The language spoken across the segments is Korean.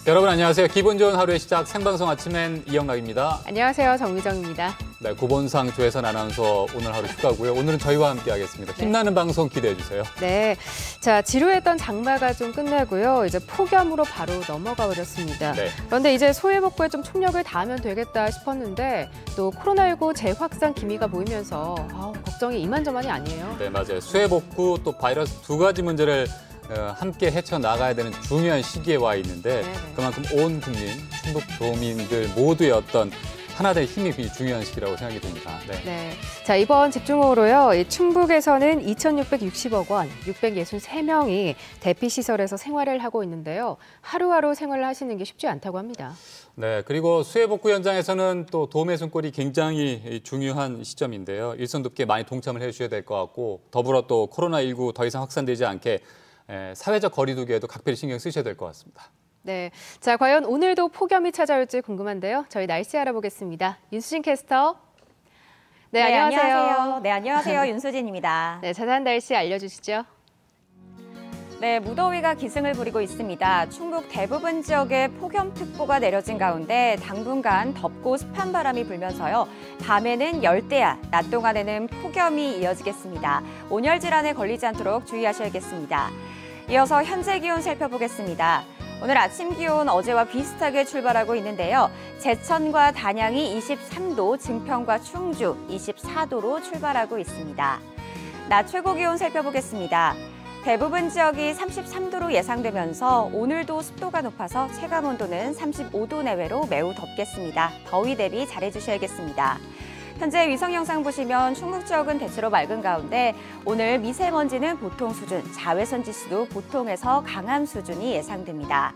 여러분 안녕하세요. 기분 좋은 하루의 시작 생방송 아침엔 이영락입니다. 안녕하세요. 정미정입니다. 네, 고본상 조혜선 아나운서 오늘 하루 휴가고요. 오늘은 저희와 함께하겠습니다. 힘나는 방송 기대해 주세요. 네, 자 지루했던 장마가 좀 끝나고요. 이제 폭염으로 바로 넘어가 버렸습니다. 네. 그런데 이제 소해복구에 좀 총력을 다하면 되겠다 싶었는데 또 코로나19 재확산 기미가 보이면서 걱정이 이만저만이 아니에요. 네, 맞아요. 수해복구 또 바이러스 두 가지 문제를 함께 헤쳐나가야 되는 중요한 시기에 와 있는데 그만큼 온 국민, 충북 도민들 모두의 어떤 하나 된 힘이 중요한 시기라고 생각이 듭니다. 네. 자, 이번 집중호우로요. 충북에서는 2,660억 원, 663명이 대피시설에서 생활을 하고 있는데요. 하루하루 생활을 하시는 게 쉽지 않다고 합니다. 네, 그리고 수해복구 현장에서는 또 도움의 손길이 굉장히 중요한 시점인데요. 일손돕게 많이 동참을 해주셔야 될 것 같고 더불어 또 코로나19 더 이상 확산되지 않게 사회적 거리두기에도 각별히 신경 쓰셔야 될 것 같습니다. 네, 자 과연 오늘도 폭염이 찾아올지 궁금한데요. 저희 날씨 알아보겠습니다. 윤수진 캐스터. 네, 안녕하세요. 네, 안녕하세요. 윤수진입니다. 네, 자세한 날씨 알려주시죠. 네, 무더위가 기승을 부리고 있습니다. 충북 대부분 지역에 폭염특보가 내려진 가운데 당분간 덥고 습한 바람이 불면서요. 밤에는 열대야, 낮 동안에는 폭염이 이어지겠습니다. 온열 질환에 걸리지 않도록 주의하셔야겠습니다. 이어서 현재 기온 살펴보겠습니다. 오늘 아침 기온 어제와 비슷하게 출발하고 있는데요. 제천과 단양이 23도, 증평과 충주 24도로 출발하고 있습니다. 낮 최고 기온 살펴보겠습니다. 대부분 지역이 33도로 예상되면서 오늘도 습도가 높아서 체감 온도는 35도 내외로 매우 덥겠습니다. 더위 대비 잘해주셔야겠습니다. 현재 위성 영상 보시면 충북 지역은 대체로 맑은 가운데 오늘 미세먼지는 보통 수준, 자외선 지수도 보통에서 강한 수준이 예상됩니다.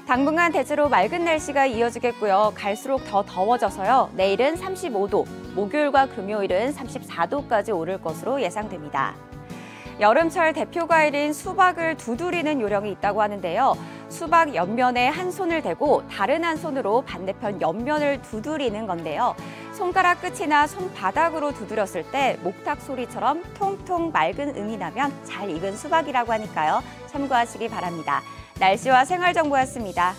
당분간 대체로 맑은 날씨가 이어지겠고요. 갈수록 더 더워져서요. 내일은 35도, 목요일과 금요일은 34도까지 오를 것으로 예상됩니다. 여름철 대표 과일인 수박을 두드리는 요령이 있다고 하는데요. 수박 옆면에 한 손을 대고 다른 한 손으로 반대편 옆면을 두드리는 건데요. 손가락 끝이나 손바닥으로 두드렸을 때 목탁 소리처럼 통통 맑은 음이 나면 잘 익은 수박이라고 하니까요. 참고하시기 바랍니다. 날씨와 생활 정보였습니다.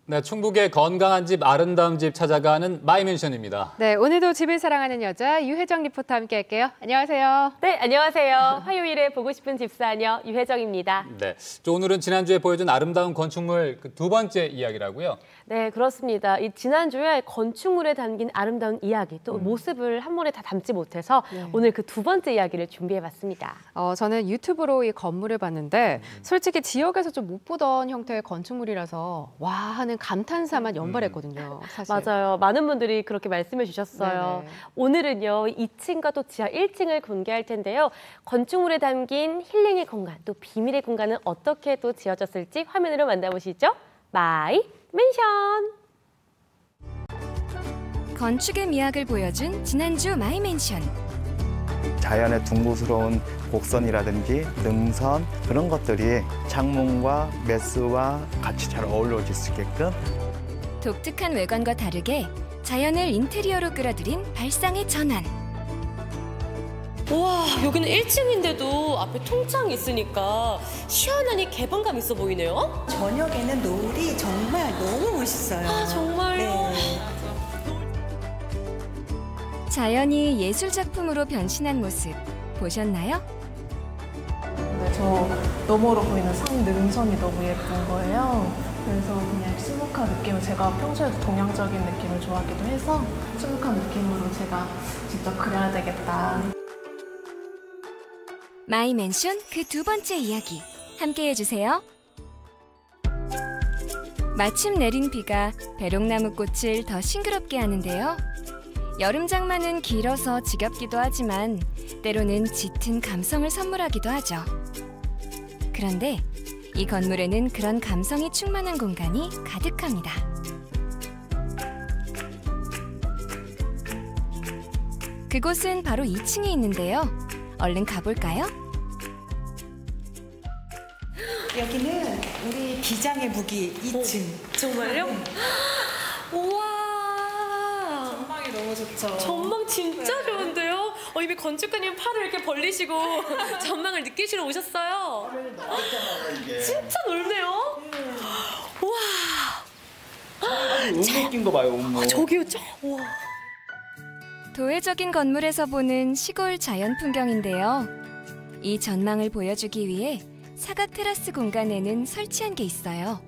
네, 충북의 건강한 집, 아름다운 집 찾아가는 마이맨션입니다. 네, 오늘도 집을 사랑하는 여자 유혜정 리포터 함께할게요. 안녕하세요. 네, 안녕하세요. 화요일에 보고 싶은 집사녀 유혜정입니다. 네, 오늘은 지난주에 보여준 아름다운 건축물 두 번째 이야기라고요? 네, 그렇습니다. 이 지난주에 건축물에 담긴 아름다운 이야기, 또 모습을 한 번에 다 담지 못해서 오늘 그 두 번째 이야기를 준비해봤습니다. 저는 유튜브로 이 건물을 봤는데 솔직히 지역에서 좀 못 보던 형태의 건축물이라서 와 하는 감탄사만 연발했거든요. 사실. 맞아요. 많은 분들이 그렇게 말씀해 주셨어요. 네네. 오늘은요. 2층과 또 지하 1층을 공개할 텐데요. 건축물에 담긴 힐링의 공간, 또 비밀의 공간은 어떻게 또 지어졌을지 화면으로 만나보시죠. 마이 맨션! 건축의 미학을 보여준 지난주 마이 맨션. 자연의 둥그스러운 곡선이라든지 능선 그런 것들이 창문과 메스와 같이 잘 어우러질 수 있게끔 독특한 외관과 다르게 자연을 인테리어로 끌어들인 발상의 전환. 와, 여기는 1층인데도 앞에 통창이 있으니까 시원하니 개방감 있어 보이네요. 저녁에는 노을이 정말 너무 멋있어요. 아, 정말요? 네. 자연이 예술 작품으로 변신한 모습 보셨나요? 네, 저 너머로 보이는 산 능선이 너무 예쁜 거예요. 그래서 그냥 수묵한 느낌을 제가 평소에도 동양적인 느낌을 좋아하기도 해서 수묵한 느낌으로 제가 직접 그려야 되겠다. 마이 맨션 그 두 번째 이야기 함께 해주세요. 마침 내린 비가 배롱나무 꽃을 더 싱그럽게 하는데요. 여름 장마는 길어서 지겹기도 하지만 때로는 짙은 감성을 선물하기도 하죠. 그런데 이 건물에는 그런 감성이 충만한 공간이 가득합니다. 그곳은 바로 2층에 있는데요. 얼른 가볼까요? 여기는 우리 비장의 무기 2층. 정말요? 좋죠. 전망 진짜 좋은데요? 이미 건축가님 팔을 이렇게 벌리시고 전망을 느끼시러 오셨어요. 진짜 넓네요. 와. 운목 낀 거 봐요, 운목. 저기요, 와. 도회적인 건물에서 보는 시골 자연 풍경인데요. 이 전망을 보여주기 위해 사각 테라스 공간에는 설치한 게 있어요.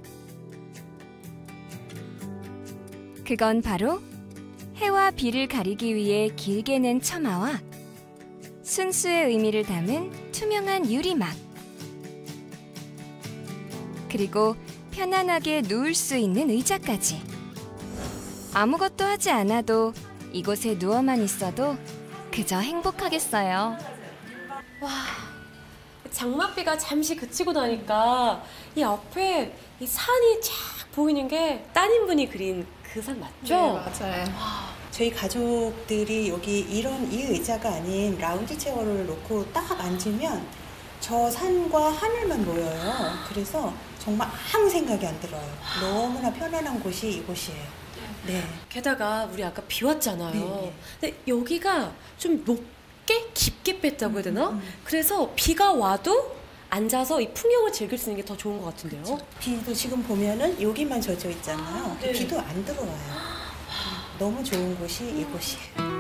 그건 바로 해와 비를 가리기 위해 길게 낸 처마와 순수의 의미를 담은 투명한 유리막. 그리고 편안하게 누울 수 있는 의자까지. 아무것도 하지 않아도 이곳에 누워만 있어도 그저 행복하겠어요. 와, 장맛비가 잠시 그치고 나니까 이 앞에 이 산이 쫙 보이는 게 따님분이 그린 그 산 맞죠? 네, 맞아요. 저희 가족들이 여기 이 의자가 아닌 라운지 체어를 놓고 딱 앉으면 저 산과 하늘만 보여요. 그래서 정말 아무 생각이 안 들어요. 너무나 편안한 곳이 이곳이에요. 네. 게다가 우리 아까 비 왔잖아요. 네. 근데 여기가 좀 높게 깊게 뺐다고 해야 되나? 그래서 비가 와도 앉아서 이 풍경을 즐길 수 있는 게 더 좋은 것 같은데요. 그렇죠. 비도 지금 보면은 여기만 젖어 있잖아요. 네. 비도 안 들어와요. 너무 좋은 곳이 이곳이에요.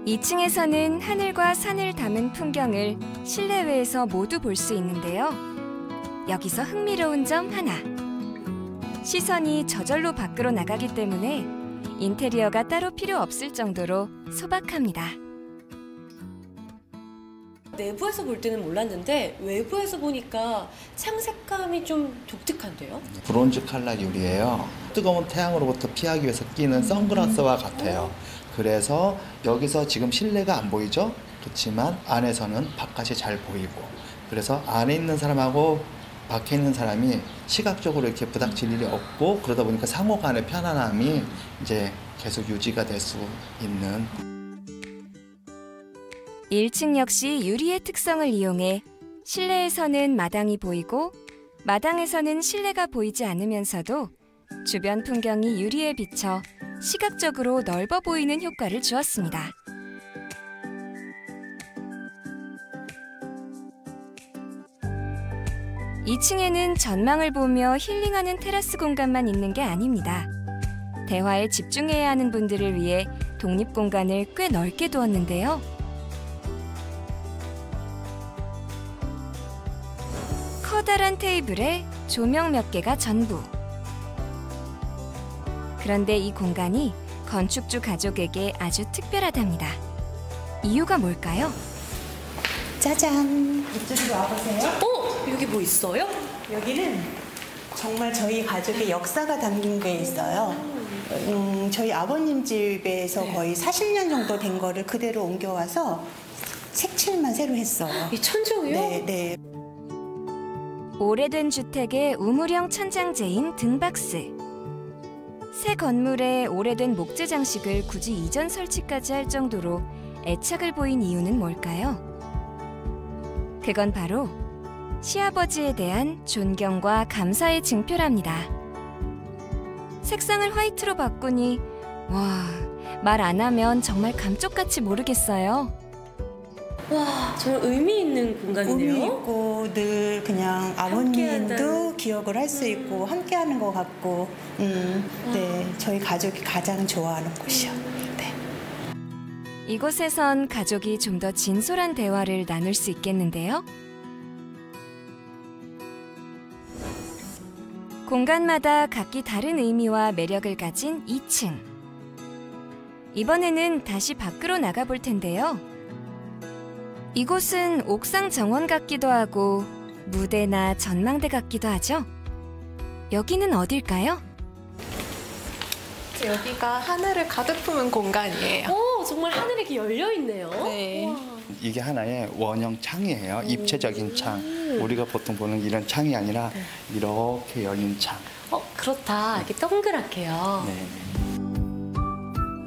2층에서는 하늘과 산을 담은 풍경을 실내외에서 모두 볼 수 있는데요. 여기서 흥미로운 점 하나. 시선이 저절로 밖으로 나가기 때문에 인테리어가 따로 필요 없을 정도로 소박합니다. 내부에서 볼 때는 몰랐는데 외부에서 보니까 창 색감이 좀 독특한데요? 브론즈 칼라 유리예요. 뜨거운 태양으로부터 피하기 위해서 끼는 선글라스와 같아요. 그래서 여기서 지금 실내가 안 보이죠? 그렇지만 안에서는 바깥이 잘 보이고, 그래서 안에 있는 사람하고 밖에 있는 사람이 시각적으로 이렇게 부닥칠 일이 없고, 그러다 보니까 상호 간의 편안함이 이제 계속 유지가 될 수 있는. 1층 역시 유리의 특성을 이용해 실내에서는 마당이 보이고 마당에서는 실내가 보이지 않으면서도 주변 풍경이 유리에 비쳐 시각적으로 넓어 보이는 효과를 주었습니다. (2층에는) 전망을 보며 힐링하는 테라스 공간만 있는 게 아닙니다. 대화에 집중해야 하는 분들을 위해 독립공간을 꽤 넓게 두었는데요. 커다란 테이블에 조명 몇 개가 전부. 그런데 이 공간이 건축주 가족에게 아주 특별하답니다. 이유가 뭘까요? 짜잔! 이쪽으로 와보세요. 여기 뭐 있어요? 여기는 정말 저희 가족의 역사가 담긴 게 있어요. 저희 아버님 집에서 거의 40년 정도 된 거를 그대로 옮겨와서 색칠만 새로 했어요. 이 천정이요? 네, 네. 오래된 주택의 우물형 천장재인 등박스. 새 건물에 오래된 목재 장식을 굳이 이전 설치까지 할 정도로 애착을 보인 이유는 뭘까요? 그건 바로 시아버지에 대한 존경과 감사의 증표랍니다. 색상을 화이트로 바꾸니 와, 말 안 하면 정말 감쪽같이 모르겠어요. 와, 정말 의미 있는 공간이네요. 의미 있고 늘 그냥 아버님도 기억을 할 수 있고 함께하는 것 같고, 네, 저희 가족이 가장 좋아하는 곳이요. 네. 이곳에선 가족이 좀 더 진솔한 대화를 나눌 수 있겠는데요. 공간마다 각기 다른 의미와 매력을 가진 2층. 이번에는 다시 밖으로 나가볼 텐데요. 이곳은 옥상 정원 같기도 하고 무대나 전망대 같기도 하죠. 여기는 어딜까요? 여기가 하늘을 가득 품은 공간이에요. 정말 하늘이 이렇게 열려 있네요. 네. 이게 하나의 원형 창이에요. 입체적인 창. 우리가 보통 보는 이런 창이 아니라 이렇게 열린 창. 그렇다. 이렇게 동그랗게요. 네.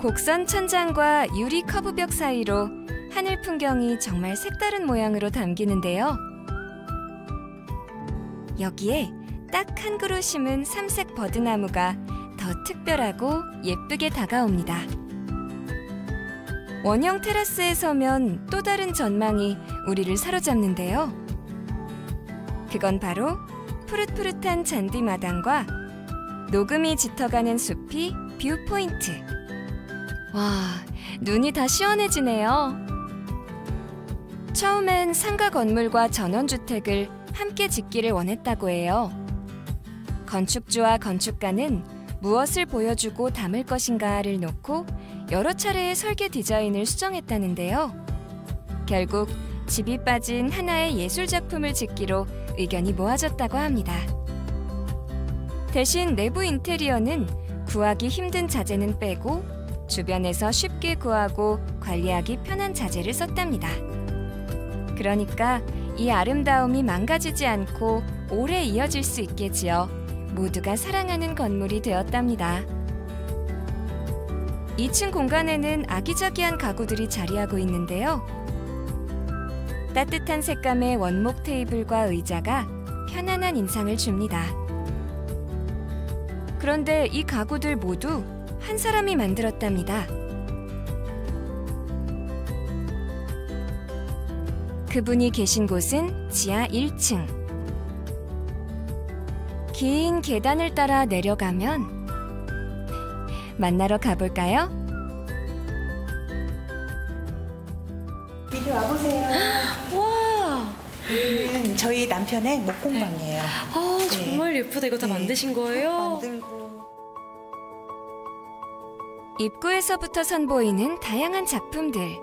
곡선 천장과 유리 커브벽 사이로 하늘 풍경이 정말 색다른 모양으로 담기는데요. 여기에 딱 한 그루 심은 삼색 버드나무가 더 더 특별하고 예쁘게 다가옵니다. 원형 테라스에 서면 또 다른 전망이 우리를 사로잡는데요. 그건 바로 푸릇푸릇한 잔디마당과 녹음이 짙어가는 숲이 뷰포인트. 와, 눈이 다 시원해지네요. 처음엔 상가 건물과 전원주택을 함께 짓기를 원했다고 해요. 건축주와 건축가는 무엇을 보여주고 담을 것인가를 놓고 여러 차례의 설계 디자인을 수정했다는데요. 결국 집이 빠진 하나의 예술작품을 짓기로 의견이 모아졌다고 합니다. 대신 내부 인테리어는 구하기 힘든 자재는 빼고 주변에서 쉽게 구하고 관리하기 편한 자재를 썼답니다. 그러니까 이 아름다움이 망가지지 않고 오래 이어질 수 있게 지어 모두가 사랑하는 건물이 되었답니다. 2층 공간에는 아기자기한 가구들이 자리하고 있는데요. 따뜻한 색감의 원목 테이블과 의자가 편안한 인상을 줍니다. 그런데 이 가구들 모두 한 사람이 만들었답니다. 그분이 계신 곳은 지하 1층. 긴 계단을 따라 내려가면 만나러 가볼까요? 이리 와보세요. 와, 여기는 저희 남편의 목공방이에요. 아, 정말 예쁘다. 이거 다 만드신 거예요? 만들고. 입구에서부터 선보이는 다양한 작품들.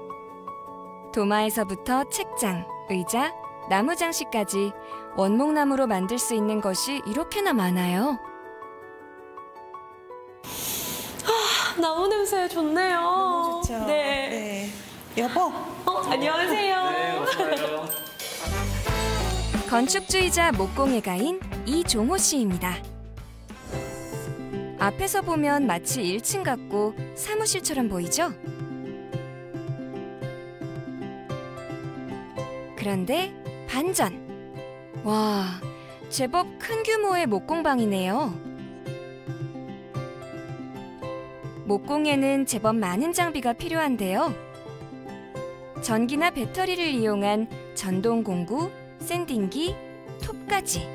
도마에서부터 책장, 의자, 나무 장식까지 원목나무로 만들 수 있는 것이 이렇게나 많아요. 나무 냄새 좋네요. 너무 좋죠? 네. 여보. 안녕하세요. 네, 어서와요. 건축주의자 목공예가인 이종호 씨입니다. 앞에서 보면 마치 1층 같고 사무실처럼 보이죠? 그런데 반전! 와, 제법 큰 규모의 목공방이네요. 목공에는 제법 많은 장비가 필요한데요. 전기나 배터리를 이용한 전동 공구, 샌딩기, 톱까지.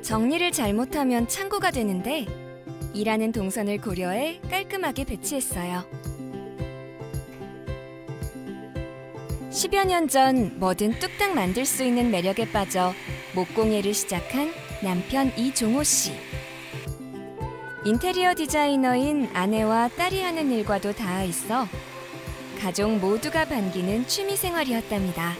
정리를 잘못하면 창고가 되는데 일하는 동선을 고려해 깔끔하게 배치했어요. 10여 년 전 뭐든 뚝딱 만들 수 있는 매력에 빠져 목공예를 시작한 남편 이종호 씨. 인테리어 디자이너인 아내와 딸이 하는 일과도 닿아 있어 가족 모두가 반기는 취미생활이었답니다.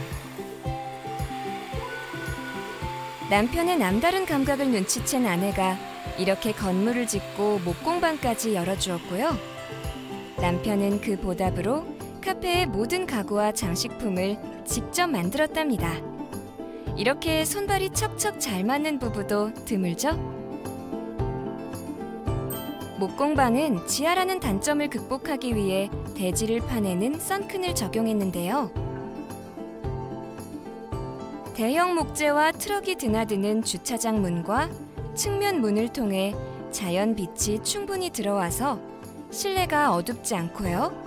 남편의 남다른 감각을 눈치챈 아내가 이렇게 건물을 짓고 목공방까지 열어주었고요. 남편은 그 보답으로 카페의 모든 가구와 장식품을 직접 만들었답니다. 이렇게 손발이 척척 잘 맞는 부부도 드물죠? 목공방은 지하라는 단점을 극복하기 위해 대지를 파내는 선큰을 적용했는데요. 대형 목재와 트럭이 드나드는 주차장 문과 측면 문을 통해 자연 빛이 충분히 들어와서 실내가 어둡지 않고요.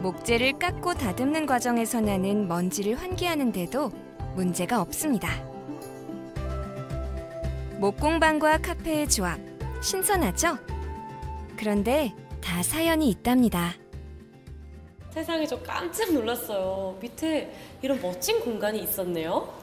목재를 깎고 다듬는 과정에서 나는 먼지를 환기하는데도 문제가 없습니다. 목공방과 카페의 조합, 신선하죠? 그런데 다 사연이 있답니다. 세상에 저 깜짝 놀랐어요. 밑에 이런 멋진 공간이 있었네요.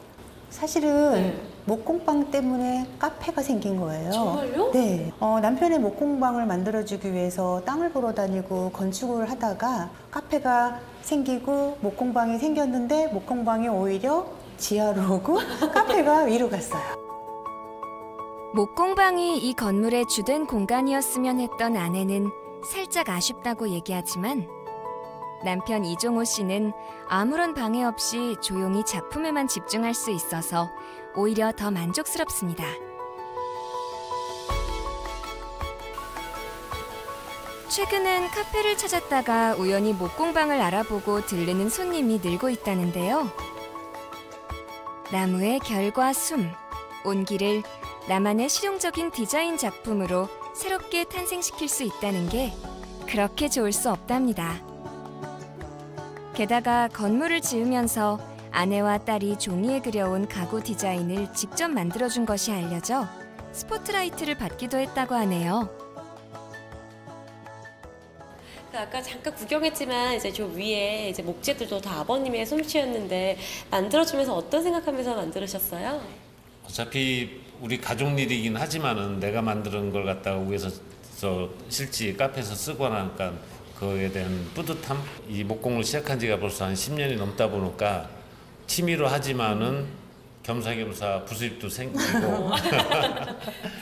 사실은 목공방 때문에 카페가 생긴 거예요. 정말요? 네. 남편의 목공방을 만들어주기 위해서 땅을 보러 다니고 건축을 하다가 카페가 생기고 목공방이 생겼는데 목공방이 오히려 지하로 오고 카페가 위로 갔어요. 목공방이 이 건물의 주된 공간이었으면 했던 아내는 살짝 아쉽다고 얘기하지만 남편 이종호 씨는 아무런 방해 없이 조용히 작품에만 집중할 수 있어서 오히려 더 만족스럽습니다. 최근엔 카페를 찾았다가 우연히 목공방을 알아보고 들르는 손님이 늘고 있다는데요. 나무의 결과 숨, 온기를 나만의 실용적인 디자인 작품으로 새롭게 탄생시킬 수 있다는 게 그렇게 좋을 수 없답니다. 게다가 건물을 지으면서 아내와 딸이 종이에 그려온 가구 디자인을 직접 만들어준 것이 알려져 스포트라이트를 받기도 했다고 하네요. 아까 잠깐 구경했지만 이제 저 위에 이제 목재들도 다 아버님의 솜씨였는데 만들어주면서 어떤 생각하면서 만들으셨어요? 어차피 우리 가족 일이긴 하지만은 내가 만드는 걸 갖다가 위에서 실제 카페에서 쓰거나 하니까 그거에 대한 뿌듯함? 이 목공을 시작한 지가 벌써 한 10년이 넘다 보니까 취미로 하지만은 겸사겸사 부수입도 생기고.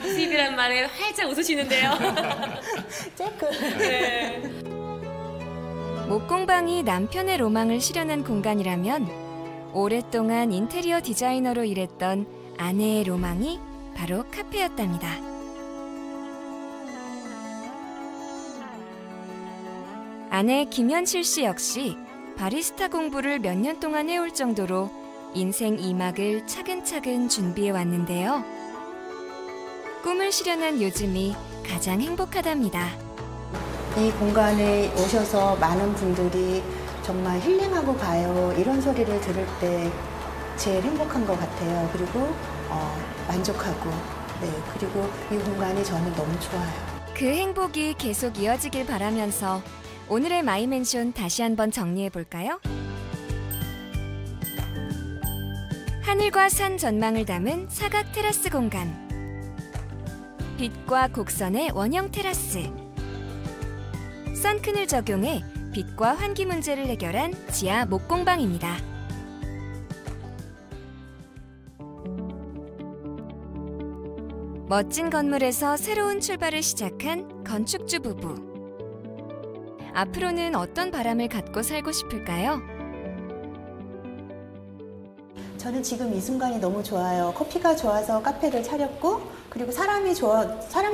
부수입이란 말에 활짝 웃으시는데요. 네. 목공방이 남편의 로망을 실현한 공간이라면 오랫동안 인테리어 디자이너로 일했던 아내의 로망이 바로 카페였답니다. 아내 김현실 씨 역시 바리스타 공부를 몇 년 동안 해올 정도로 인생 2막을 차근차근 준비해 왔는데요. 꿈을 실현한 요즘이 가장 행복하답니다. 이 공간에 오셔서 많은 분들이 정말 힐링하고 가요. 이런 소리를 들을 때 제일 행복한 것 같아요. 그리고 만족하고, 네, 그리고 이 공간이 저는 너무 좋아요. 그 행복이 계속 이어지길 바라면서 오늘의 마이맨션 다시 한번 정리해 볼까요? 하늘과 산 전망을 담은 사각 테라스 공간. 빛과 곡선의 원형 테라스. 선큰을 적용해 빛과 환기 문제를 해결한 지하 목공방입니다. 멋진 건물에서 새로운 출발을 시작한 건축주 부부. 앞으로는 어떤 바람을 갖고 살고 싶을까요? 저는 지금 이 순간이 너무 좋아요. 커피가 좋아서 카페를 차렸고, 그리고 사람을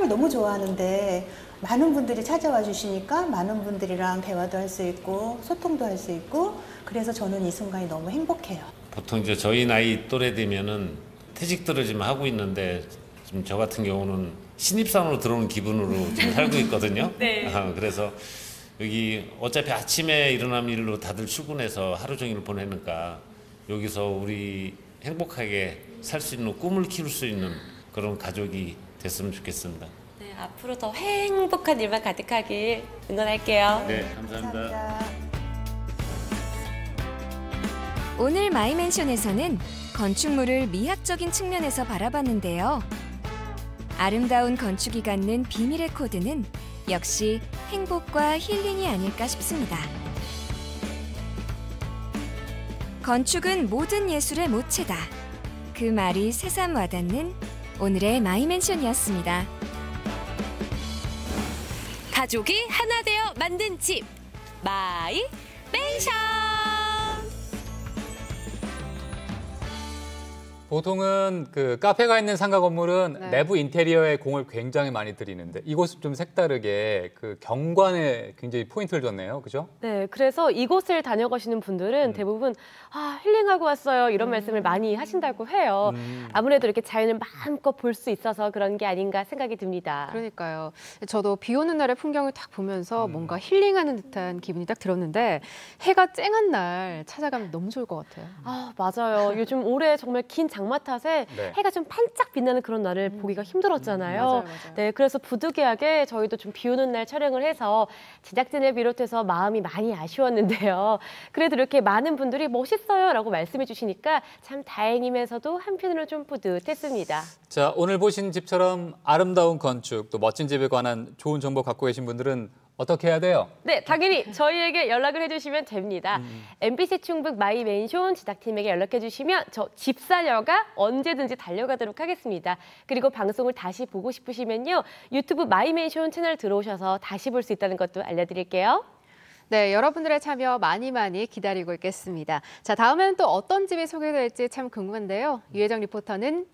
너무 좋아하는데 많은 분들이 찾아와 주시니까 많은 분들이랑 대화도 할 수 있고 소통도 할 수 있고, 그래서 저는 이 순간이 너무 행복해요. 보통 이제 저희 나이 또래 되면은 퇴직들을 지금 하고 있는데 지금 저 같은 경우는 신입사원으로 들어오는 기분으로 지금 살고 있거든요. 네. 그래서 여기 어차피 아침에 일어나는 일로 다들 출근해서 하루 종일 보내니까 여기서 우리 행복하게 살 수 있는 꿈을 키울 수 있는 그런 가족이 됐으면 좋겠습니다. 네, 앞으로 더 행복한 일만 가득하길 응원할게요. 네, 감사합니다. 오늘 마이맨션에서는 건축물을 미학적인 측면에서 바라봤는데요. 아름다운 건축이 갖는 비밀의 코드는 역시 행복과 힐링이 아닐까 싶습니다. 건축은 모든 예술의 모체다. 그 말이 새삼 와닿는 오늘의 마이맨션이었습니다. 가족이 하나 되어 만든 집, 마이맨션! 보통은 그 카페가 있는 상가 건물은 네. 내부 인테리어에 공을 굉장히 많이 들이는데 이곳은 좀 색다르게 그 경관에 굉장히 포인트를 줬네요. 그죠? 네, 그래서 이곳을 다녀가시는 분들은 대부분 힐링하고 왔어요 이런 말씀을 많이 하신다고 해요. 아무래도 이렇게 자연을 마음껏 볼 수 있어서 그런 게 아닌가 생각이 듭니다. 그러니까요. 저도 비 오는 날의 풍경을 딱 보면서 뭔가 힐링하는 듯한 기분이 딱 들었는데 해가 쨍한 날 찾아가면 너무 좋을 것 같아요. 아, 맞아요. 요즘 올해 정말 긴 장마 탓에 네. 해가 좀 반짝 빛나는 그런 날을 보기가 힘들었잖아요. 맞아요. 네, 그래서 부득이하게 저희도 좀 비 오는 날 촬영을 해서 제작진을 비롯해서 마음이 많이 아쉬웠는데요. 그래도 이렇게 많은 분들이 멋있어요 라고 말씀해 주시니까 참 다행이면서도 한편으로 좀 뿌듯했습니다. 자, 오늘 보신 집처럼 아름다운 건축, 또 멋진 집에 관한 좋은 정보 갖고 계신 분들은 어떻게 해야 돼요? 네, 당연히 저희에게 연락을 해주시면 됩니다. MBC 충북 마이맨션 제작팀에게 연락해 주시면 저 집사녀가 언제든지 달려가도록 하겠습니다. 그리고 방송을 다시 보고 싶으시면요. 유튜브 마이맨션 채널 들어오셔서 다시 볼 수 있다는 것도 알려드릴게요. 네, 여러분들의 참여 많이 기다리고 있겠습니다. 자, 다음에는 또 어떤 집이 소개될지 참 궁금한데요. 유혜정 리포터는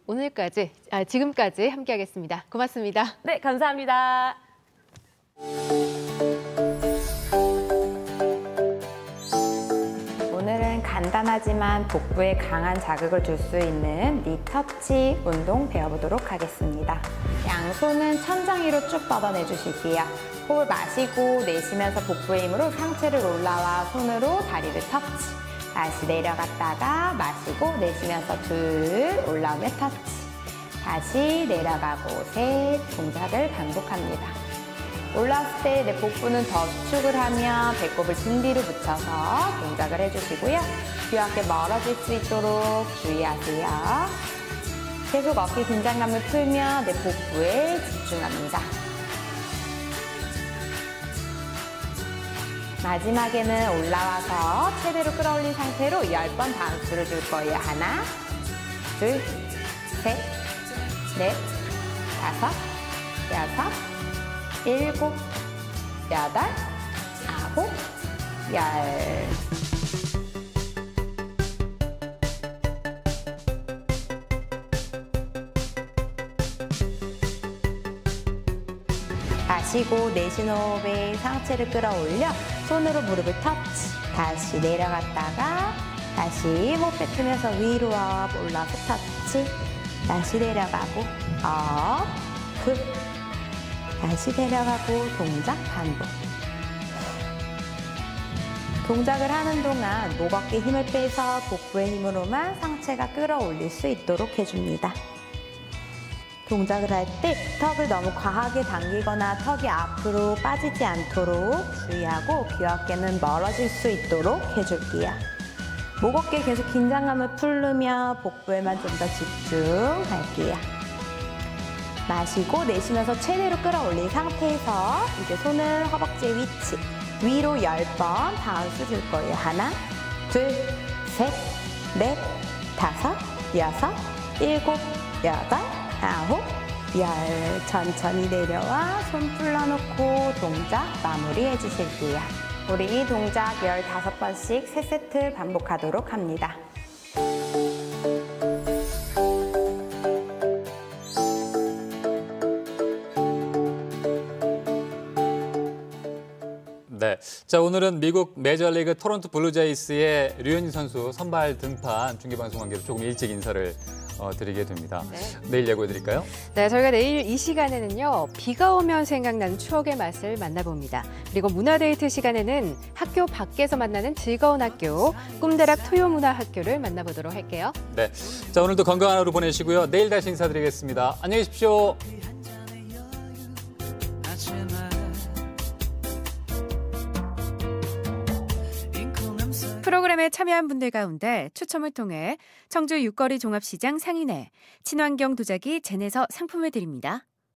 지금까지 함께하겠습니다. 고맙습니다. 네, 감사합니다. 오늘은 간단 간단하지만 복부에 강한 자극을 줄 수 있는 니 터치 운동 배워보도록 하겠습니다. 양손은 천장 위로 쭉 뻗어내 주실게요. 호흡 마시고 내쉬면서 복부의 힘으로 상체를 올라와 손으로 다리를 터치. 다시 내려갔다가 마시고 내쉬면서 둘, 올라오면 터치. 다시 내려가고 셋, 동작을 반복합니다. 올라왔을 때 내 복부는 더 수축을 하며 배꼽을 등 뒤로 붙여서 동작을 해주시고요. 귀와 함께 멀어질 수 있도록 주의하세요. 계속 어깨 긴장감을 풀며 내 복부에 집중합니다. 마지막에는 올라와서 최대로 끌어올린 상태로 10번 바운스를 줄 거예요. 하나, 둘, 셋, 넷, 다섯, 여섯, 일곱, 여덟, 아홉, 열. 마시고 내쉬는 호흡에 상체를 끌어올려 손으로 무릎을 터치. 다시 내려갔다가 다시 호흡 뱉으면서 위로 업 올라서 터치. 다시 내려가고 업, 굿. 다시 내려가고 동작 반복. 동작을 하는 동안 목 어깨 힘을 빼서 복부의 힘으로만 상체가 끌어올릴 수 있도록 해줍니다. 동작을 할 때 턱을 너무 과하게 당기거나 턱이 앞으로 빠지지 않도록 주의하고 귀 어깨는 멀어질 수 있도록 해줄게요. 목 어깨 계속 긴장감을 풀으며 복부에만 좀 더 집중할게요. 마시고 내쉬면서 최대로 끌어올린 상태에서 이제 손을 허벅지의 위치 위로 10번 바운스 줄 거예요. 하나, 둘, 셋, 넷, 다섯, 여섯, 일곱, 여덟, 아홉, 열. 천천히 내려와 손 풀러놓고 동작 마무리해 주실게요. 우리 이 동작 15번씩 3세트 반복하도록 합니다. 네, 자 오늘은 미국 메이저리그 토론토 블루제이스의 류현진 선수 선발 등판 중계방송 관계로 조금 일찍 인사를 드리게 됩니다. 네. 내일 예고해드릴까요? 네, 저희가 내일 이 시간에는요. 비가 오면 생각나는 추억의 맛을 만나봅니다. 그리고 문화데이트 시간에는 학교 밖에서 만나는 즐거운 학교, 꿈대락 토요문화학교를 만나보도록 할게요. 네, 자 오늘도 건강한 하루 보내시고요. 내일 다시 인사드리겠습니다. 안녕히 계십시오. 프로그램에 참여한 분들 가운데 추첨을 통해 청주 육거리 종합시장 상인회 친환경 도자기 젠에서 상품을 드립니다.